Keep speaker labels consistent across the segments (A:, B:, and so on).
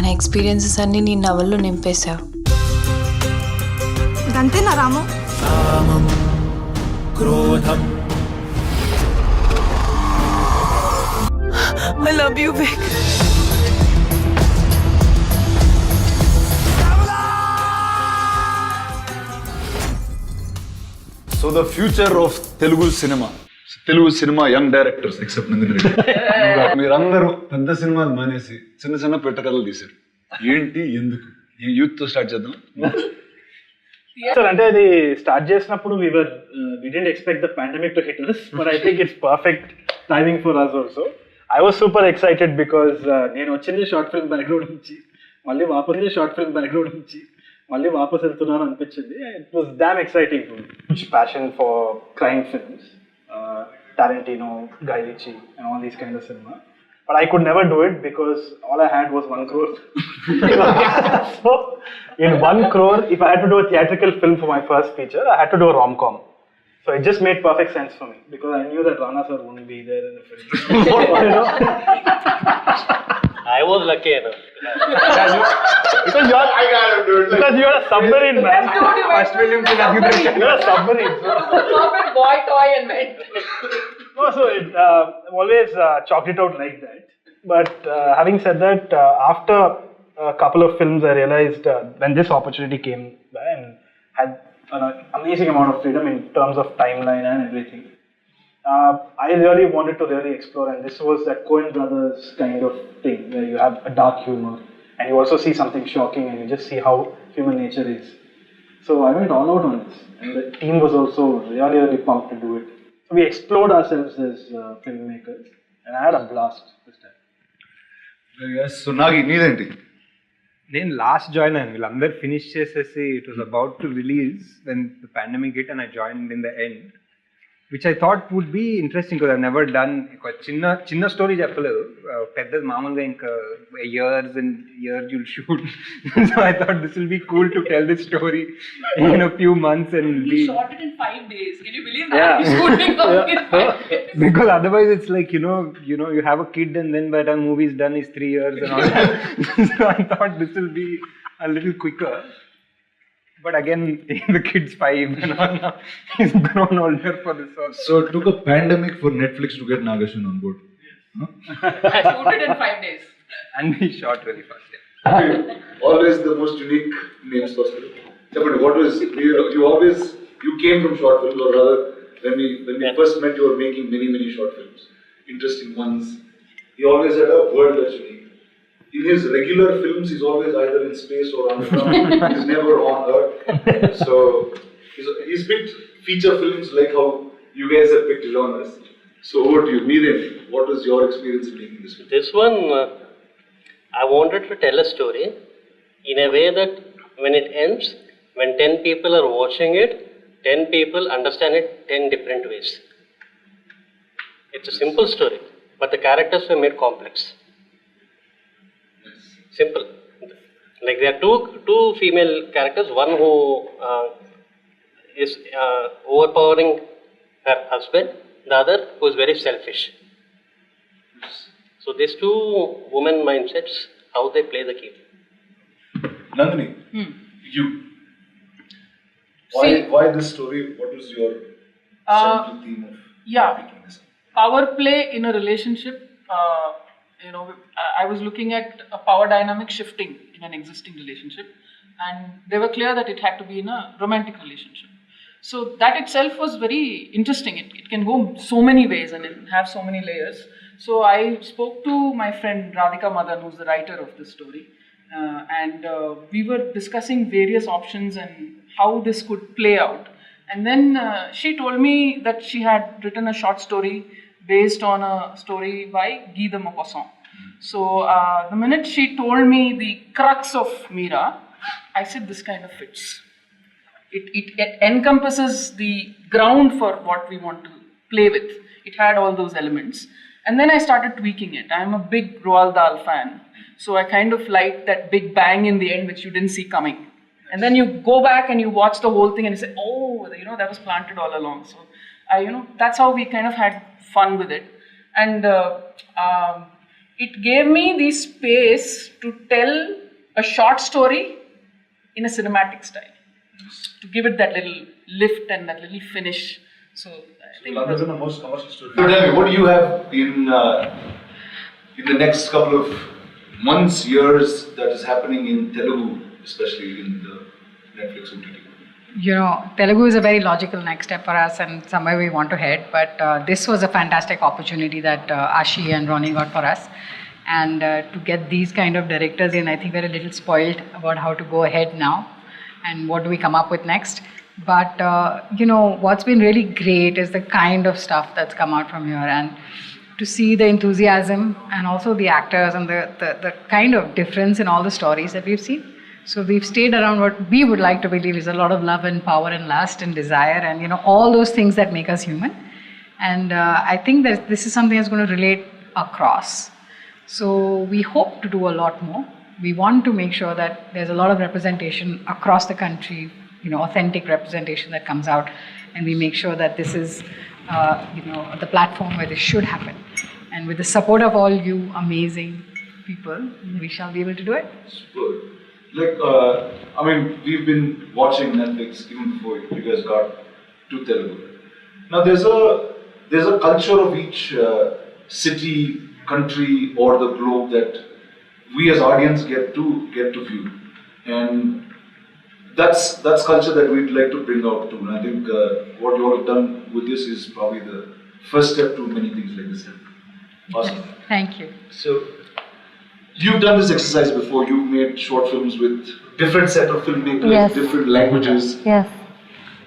A: మన ఎక్స్పీరియన్సెస్ అన్నీ నీ నవల్లో నింపేశావు.
B: అంతేనా రాము?
C: కామం క్రోధం
A: I love you, Vic.
D: So the future of Telugu cinema young directors except Nandini Reddy. మీరందరూ పెద్ద సినిమాలు మానేసి చిన్న చిన్న పెట్ట కథలు తీశారు. ఏంటి ఎందుకు? ఈ యూత్ తో స్టార్ట్ చేద్దాం.
E: సార్ అంటే అది స్టార్ట్ చేసినప్పుడు we didn't expect the pandemic to hit us, but I think it's perfect timing for us also. I was super excited because నేను వచ్చింది షార్ట్ ఫిల్మ్ బ్యాక్గ్రౌండ్ నుంచి మళ్ళీ వాపస్ వెళ్తున్నాను అనిపించింది. It was damn exciting for me. Huge passion for crime films, Tarantino, Guy Ritchie and all these kind of cinema. But I could never do it because all I had was 1 crore. So in 1 crore, if I had to do a theatrical film for my first feature, I had to do a rom-com. So it just made perfect sense for me because I knew that Rana sir wouldn't be there in the film. You know?
F: I was lucky enough.
E: Because you're a submarine, man.
B: First film
E: You're a submarine.
B: Perfect boy toy and man.
E: No, so it always chalked it out like that. But having said that, after a couple of films, I realized when this opportunity came by and had an amazing amount of freedom in terms of timeline and everything, I really wanted to really explore, and this was that Coen Brothers kind of thing where you have a dark humor and you also see something shocking and you just see how human nature is. So I went all out on this, and the team was also really pumped to do it. So we explored ourselves as filmmakers, and I had a blast this time.
D: So నాకు నీదేంటి?
G: నేను last join అయ్యాను. వీళ్ళందరూ finish చేసేసి it was about to release when the pandemic hit and I join in the end, which I thought would be interesting because I never done. ఒక చిన్న story చెప్పలేదు, పెద్దది మామూలుగా ఇంకా years and years you'll shoot. So I thought this will be cool to tell this story in a few months and
B: He shot it in 5 days. Can you believe that? He's shooting something in 5 days.
G: because otherwise it's like you know you have a kid and then by the time movie is done is 3 years and all that. So I thought this will be a little quicker, but again the kid's 5 and all now he's grown older for this also.
D: So it took a pandemic for Netflix to get Nagashan on board.
B: I shot it in 5 days.
G: And we shot really fast, yeah.
D: Always the most unique names possible. But what was you came from short films, or rather when we first met you were making many short films, interesting ones. He always had a word that's unique. In his regular films, he's always either in space or on the ground. He's never on Earth. So he's picked feature films like how you guys have picked genres. So over to you, Meeran. What was your experience in making this film?
F: This one, I wanted to tell a story in a way that when it ends, when 10 people are watching it, 10 people understand it 10 different ways. It's a simple story, but the characters were made complex. Simple. Like there are two female characters, one who is overpowering her husband, the other who is very selfish. So these two women mindsets, how they play the game.
D: Nandini, you. Why this story? What was your central theme of making this?
H: Power play in a relationship. I was looking at a power dynamic shifting in an existing relationship, and they were clear that it had to be in a romantic relationship. So that itself was very interesting. It can go so many ways and it have so many layers. So I spoke to my friend Radhika Madan, who's the writer of this story, and we were discussing various options and how this could play out. And then she told me that she had written a short story based on a story by Guy de Maupassant. So the minute she told me the crux of Meera, I said this kind of fits. It encompasses the ground for what we want to play with. It had all those elements. And then I started tweaking it. I'm a big Roald Dahl fan. So I kind of liked that big bang in the end, which you didn't see coming. And then you go back and you watch the whole thing and you say, oh, that was planted all along. So that's how we kind of had fun with it. And it gave me the space to tell a short story in a cinematic style, to give it that little lift and that little finish. So I think
D: Other than the most commercial story. So tell me, what do you have in the next couple of months, years that is happening in Telugu, especially in the Netflix OTT?
I: You know, Telugu is a very logical next step for us and somewhere we want to head. But this was a fantastic opportunity that Ashi and Ronnie got for us. And to get these kind of directors in, I think we're a little spoiled about how to go ahead now and what do we come up with next. But, you know, what's been really great is the kind of stuff that's come out from here. And to see the enthusiasm and also the actors and the kind of difference in all the stories that we've seen. So we've stayed around what we would like to believe is a lot of love and power and lust and desire and, you know, all those things that make us human. And I think that this is something that's going to relate across. So we hope to do a lot more. We want to make sure that there's a lot of representation across the country, you know, authentic representation that comes out. And we make sure that this is, you know, the platform where this should happen. And with the support of all you amazing people, we shall be able to do it.
D: Super. Like, I mean, we've been watching Netflix even before you guys got to Telugu. Now, there's a culture of each city, country, or the globe that we as audience get to view, and that's culture that we'd like to bring out too. And I think what you all have done with this is probably the first step to many things like this. Awesome.
I: Thank you.
D: So, you've done this exercise before. You've made short films with different set of filmmakers,
J: Yes.
D: different languages.
J: Yes.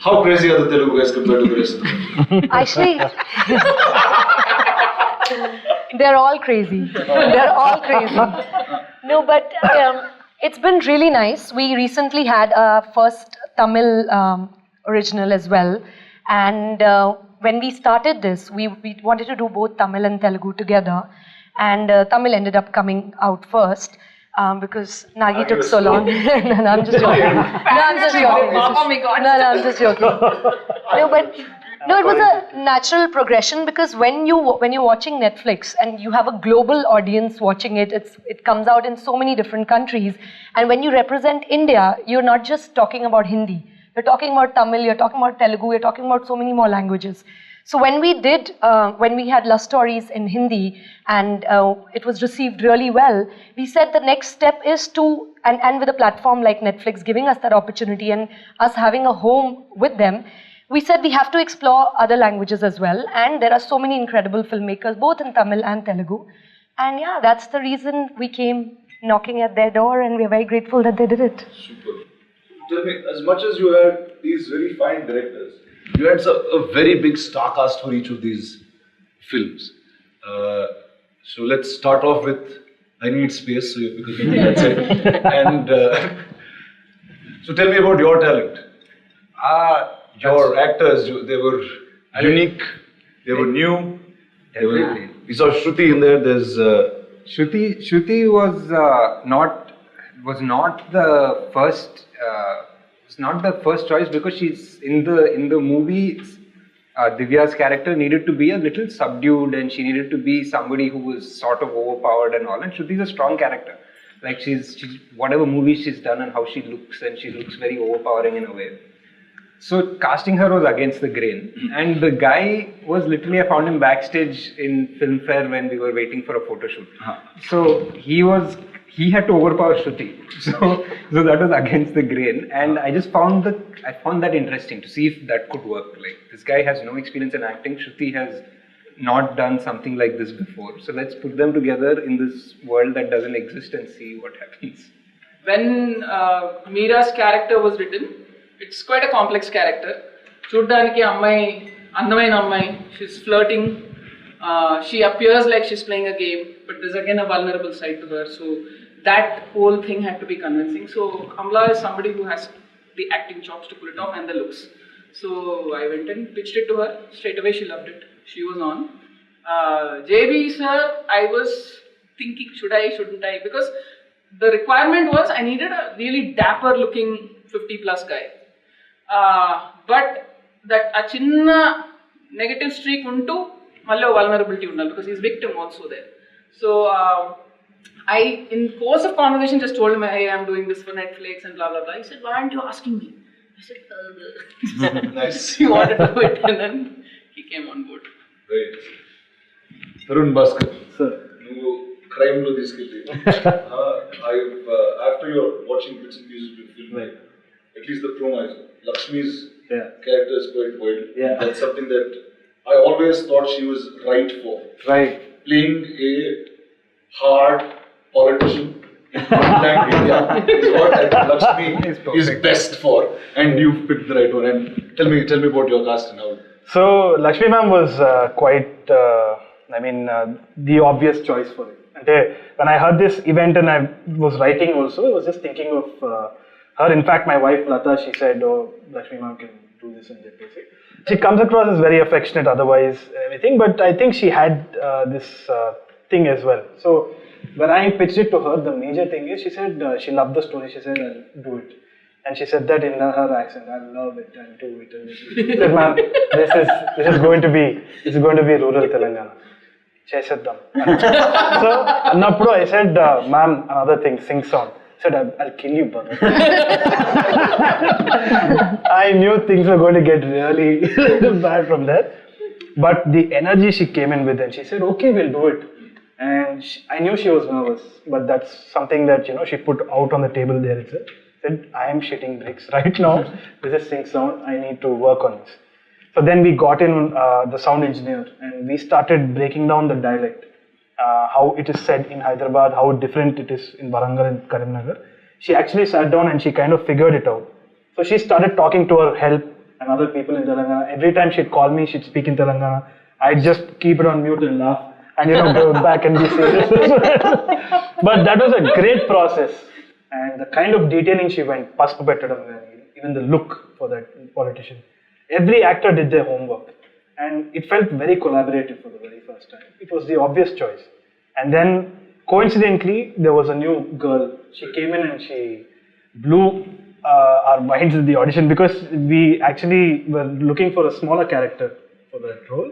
D: How crazy are the Telugu guys compared to the rest of them?
J: Actually, they're all crazy. They're all crazy. No, but it's been really nice. We recently had our first Tamil original as well. And when we started this, we wanted to do both Tamil and Telugu together. And Tamil ended up coming out first because Nagi took so long. No, I'm just joking. No, I'm just joking.
H: Oh my God.
J: No, I'm just joking. No, but no, it was a natural progression because when you're watching Netflix and you have a global audience watching it, it comes out in so many different countries. And when you represent India, you're not just talking about Hindi. You're talking about Tamil, you're talking about Telugu, you're talking about so many more languages. So when we had Love Stories in Hindi and it was received really well, we said the next step is to, and with a platform like Netflix giving us that opportunity and us having a home with them, we said we have to explore other languages as well. And there are so many incredible filmmakers, both in Tamil and Telugu. And yeah, that's the reason we came knocking at their door and we're very grateful that they did it.
D: Super. Tell me, as much as you had these very fine directors, you had a very big star cast for each of these films. So let's start off with I Need Space, so because that's it. And so tell me about your talent. Your actors, they were unique, they were new. We saw Shruti in there. There's
G: Shruti was not the first. It's not the first choice because she's in the movie. Divya's character needed to be a little subdued and she needed to be somebody who was sort of overpowered and all. And Shruti's a strong character. Like she's whatever movie she's done and how she looks, and she looks very overpowering in a way. So casting her was against the grain. And the guy was literally, I found him backstage in Filmfare when we were waiting for a photo shoot. So he had to overpower Shruti. So that was against the grain. And I just found that interesting to see if that could work. Like, this guy has no experience in acting. Shruti has not done something like this before. So let's put them together in this world that doesn't exist and see what happens.
H: When Meera's character was written, it's quite a complex character. Chuddaniki ammayi, andamaina ammayi, she's flirting. She appears like she's playing a game, but there's again a vulnerable side to her. So that whole thing had to be convincing. So Amla is somebody who has the acting chops to pull it off and the looks. So I went and pitched it to her. Straight away she loved it. She was on. JB sir, I was thinking, should I, shouldn't I? Because the requirement was I needed a really dapper looking 50 plus guy. But that a chinna negative streak unto mallo vulnerability unnal because he's victim also there. So I, in course of conversation, just told him, hey, I'm doing this for Netflix and blah blah blah. He said, why aren't you asking me? I said,
D: Nice.
H: he wanted to do it, and then he came on board.
D: Right. Tarun Bhaskar.
E: Sir.
D: You crime lo తీసుకెళ్ళి after you're watching bits and pieces of the film,
E: Right.
D: at least the promo, Lakshmi's
E: Yeah.
D: character is quite wild.
E: Yeah.
D: That's something that I always thought she was right for.
E: Right.
D: Playing a hard politician in India is what I think Lakshmi is best for, and you've picked the right one. And tell me about your cast and how.
E: So Lakshmi ma'am was quite, the obvious choice for it. And when I heard this event and I was writing also, I was just thinking of her. In fact, my wife Lata, she said, "Oh, Lakshmi ma'am can do this and that." She comes across as very affectionate, otherwise everything. But I think she had this thing as well. So when I pitched it to her, the major thing is she said she loved the story. She said, "I'll do it." And she said that in her accent, "I love it, I'll do it." And she said, "Ma'am, this is going to be rural Telangana." Chesaddam. So Annappudu I said, "Ma'am, another thing, sing song." I said, "I'll kill you, brother." I knew things were going to get really bad from that. But the energy she came in with, and she said, "Okay, we'll do it." And I knew she was nervous, but that's something that she put out on the table there itself. Said, "I am shitting bricks right now. This is sync sound. I need to work on this." So then we got in the sound engineer, and we started breaking down the dialect, how it is said in Hyderabad, how different it is in Warangal and Karimnagar. She actually sat down and she kind of figured it out. So she started talking to her help and other people in Telangana. Every time she'd call me, she'd speak in Telangana. I'd just keep it on mute and laugh, and go back and be serious. But that was a great process, and the kind of detailing she went, Paspu Pettadam, even the look for that politician. Every actor did their homework, and it felt very collaborative for the very first time. It was the obvious choice. And then, coincidentally, there was a new girl. She came in and she blew our minds in the audition, because we actually were looking for a smaller character for that role.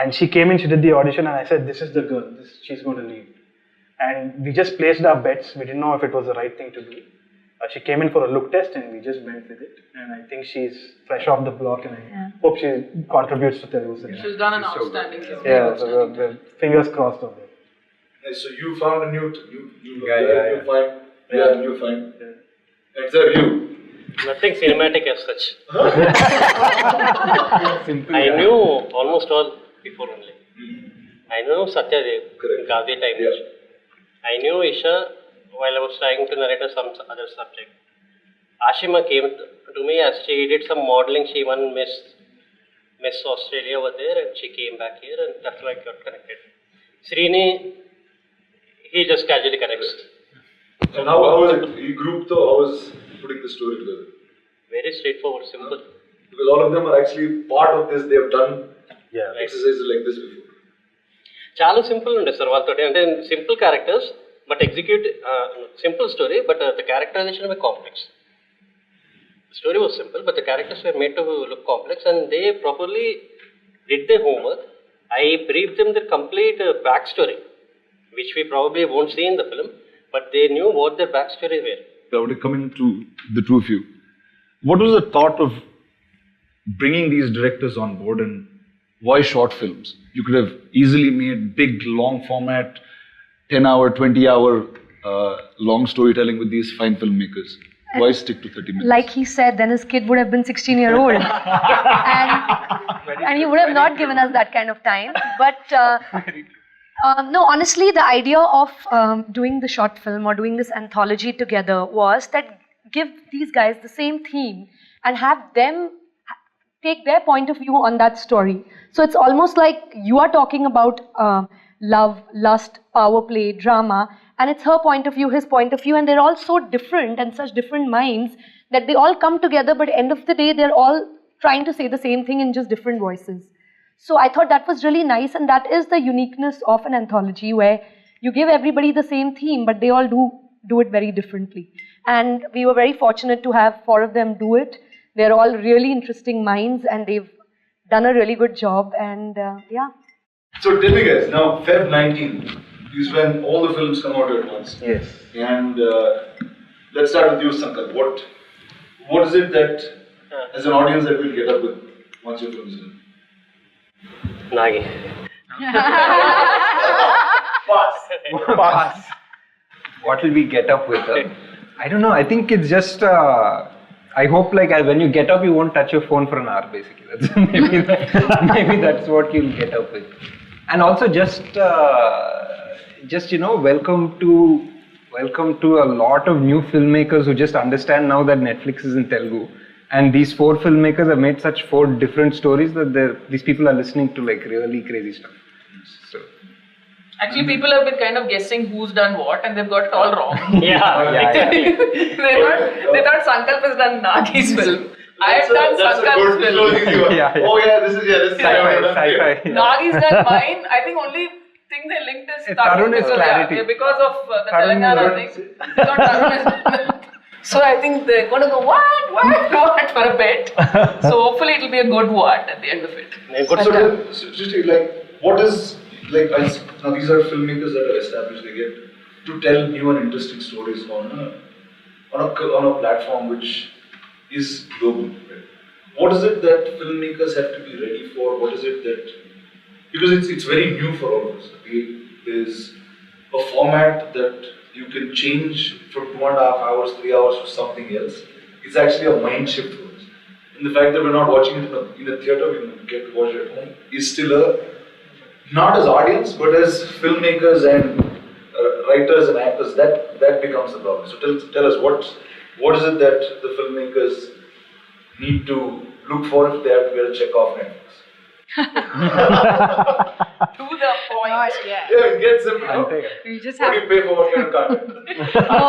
E: And she came in, she did the audition, and I said, "This is the girl, she's going to lead." And we just placed our bets. We didn't know if it was the right thing to do. She came in for a look test, and we just went with it. And I think she's fresh off the block, and I hope she contributes to Telugu cinema.
H: She's done an outstanding job.
E: Yeah, so fingers crossed on that.
D: Nice. So you found a new
G: Yeah.
D: you find. Is that you?
F: Nothing cinematic as such. I knew almost all before only. I knew Satyadev, Gavya time.
D: Yeah.
F: I knew Isha while I was trying to narrate some other subject. Ashima came to me as she did some modeling. She won Miss Australia over there, and she came back here, and that's why I got connected. Srini, he just casually connects.
D: And how was it? You group though, how was putting the story together?
F: Very straightforward, simple.
D: Because all of them are actually part of this. They have done exercises like this before.
F: చాలా simple ఉండే sir వాళ్ళతో, అంటే simple characters but simple story, but the characterization was complex. The story was simple, but the characters were made to look complex, and they properly did their homework. I briefed them their complete backstory, which we probably won't see in the film, but they knew what their backstory were.
D: Coming to the two of you, what was the thought of bringing these directors on board, and why short films? You could have easily made big, long format, 10-hour, 20-hour long storytelling with these fine filmmakers. Why stick to 30 minutes?
J: Like he said, then his kid would have been 16-year-old. and he would have not given us that kind of time. But no, honestly, the idea of doing the short film or doing this anthology together was that give these guys the same theme and have them take their point of view on that story. So it's almost like you are talking about love, lust, power play, drama, and it's her point of view, his point of view, and they're all so different and such different minds that they all come together, but end of the day, they're all trying to say the same thing in just different voices. So I thought that was really nice, and that is the uniqueness of an anthology, where you give everybody the same theme, but they all do it very differently. And we were very fortunate to have 4 of them do it. They're all really interesting minds, and they've done a really good job, and yeah.
D: So tell me guys, now Feb 19, is when all the films come out at once.
G: Yes.
D: And let's start with you, Sankalp. What is it that, as an audience, that we'll get up with once your film is done?
F: Nagi.
D: Pass.
G: What will we get up with? I don't know. I think it's just. I hope when you get up, you won't touch your phone for an hour. Basically, that's maybe that's what you'll get up with. And also just welcome to a lot of new filmmakers who just understand now that Netflix is in Telugu. And these 4 filmmakers have made such 4 different stories that these people are listening to really crazy stuff. So.
H: Actually, people have been kind of guessing who's done what, and they've got it all wrong.
F: Yeah.
H: they thought Sankalp has done Nagi's film. I've done Sankalp's film.
D: Oh yeah, this is
G: Sci-fi.
H: Nagi's done mine. I think only thing they linked is
G: Tarun is clarity.
H: because of the
G: Tarun
H: Telangana thing. They thought Tarun has done that. So I think they're going to go what for a bit. So hopefully it'll be a good what at the end of it.
D: What is now these are filmmakers that are established. They get to tell new and interesting stories on a platform which is global. Right? What is it that filmmakers have to be ready for? What is it that, because it's very new for all of us. There's a format that you can change from 2.5 hours, 3 hours to something else. It's actually a mind shift for us. And the fact that we're not watching it in a theatre, we get to watch it at home, is still not as audience, but as filmmakers and writers and actors, that becomes the problem. So tell us, what is it that the filmmakers need to look for if they have to get a check off Netflix?
H: To the point.
J: Yeah.
D: Yeah, it gets simple.
I: You just
D: What
I: have
D: do you pay for what kind of content?
I: no,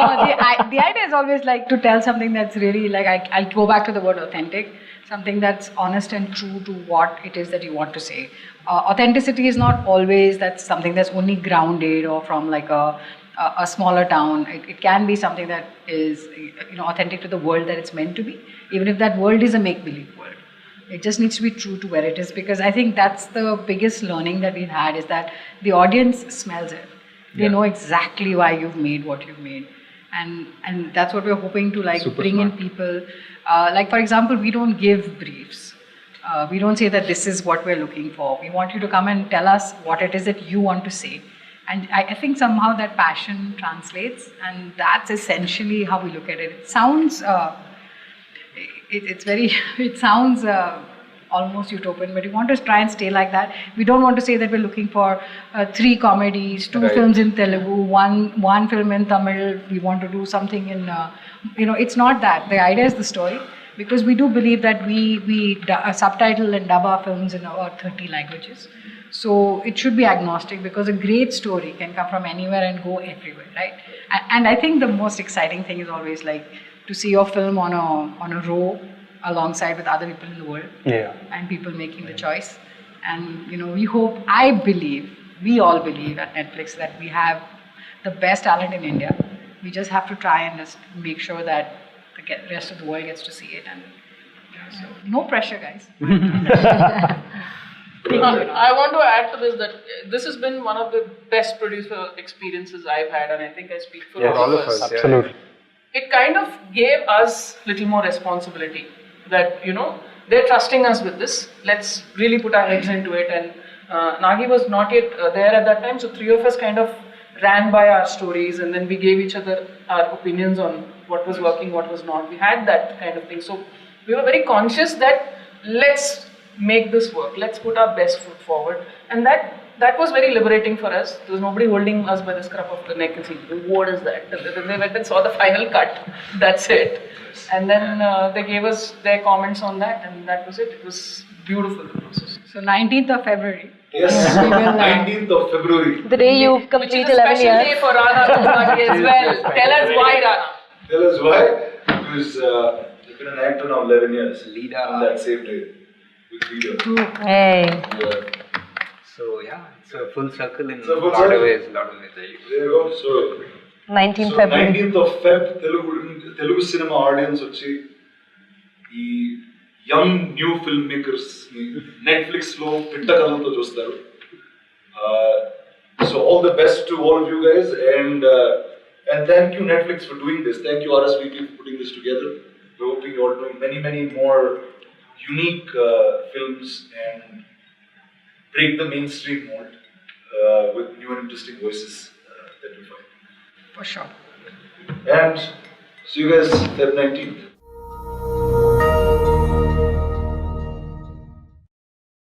I: the idea is always to tell something that's really I'll go back to the word authentic, something that's honest and true to what it is that you want to say. Authenticity is not always that's something that's only grounded or from a smaller town. It can be something that is authentic to the world that it's meant to be, even if that world is a make-believe world. It just needs to be true to where it is, because I think that's the biggest learning that we've had, is that the audience smells it. They know exactly why you've made what you've made. And that's what we're hoping to bring in people. For example, we don't give briefs. We don't say that this is what we're looking for. We want you to come and tell us what it is that you want to say. And I think somehow that passion translates, and that's essentially how we look at it. It sounds it sounds almost utopian, but we want to try and stay like that. We don't want to say that we're looking for 3 comedies, 2 films in Telugu, one film in Tamil. We want to do something in, it's not that. The idea is the story, because we do believe that we subtitle and dub our films in about 30 languages. So it should be agnostic, because a great story can come from anywhere and go everywhere, right? And I think the most exciting thing is always to see your film on a row alongside with other people in the world, and people making the choice. And we all believe at Netflix that we have the best talent in India. We just have to try and just make sure that the rest of the world gets to see it. And so no pressure, guys.
H: I want to add to this that this has been one of the best producer experiences I've had, and I think I speak for all of us.
G: Absolutely.
H: It kind of gave us a little more responsibility, that they're trusting us with this. Let's really put our heads into it. And Nagi was not yet there at that time, so 3 of us kind of ran by our stories, and then we gave each other our opinions on what was working, what was not. We had that kind of thing. So we were very conscious that let's make this work. Let's put our best foot forward. And that was very liberating for us. There was nobody holding us by the scruff of the neck and saying, what is that? They went and saw the final cut. That's it. And then they gave us their comments on that, and that was it. It was beautiful, the process.
I: So 19th of February.
D: Yes, 19th of February.
J: The day you complete 11 years.
H: Which is a special day for Rana as well. Tell us why, Rana.
D: Tell us why. Because you've been an actor now 11 years. Leader. On that same day. With Leader.
J: Hey.
D: Yeah.
G: So it's a full circle in
D: a
G: lot of ways.
D: There you go. So
J: 19th February.
D: 19th of Feb, Telugu cinema audience వచ్చి ఈ young new film makers ని Netflix లో పిట్ట కథలతో చూస్తారు. So all the best to all of you guys, and thank you Netflix for doing this. Thank you RSVP for putting this together. We're hoping you're doing many more unique films and break the mainstream mold with new and interesting voices that we find.
I: For sure.
D: And see you guys Feb 19th.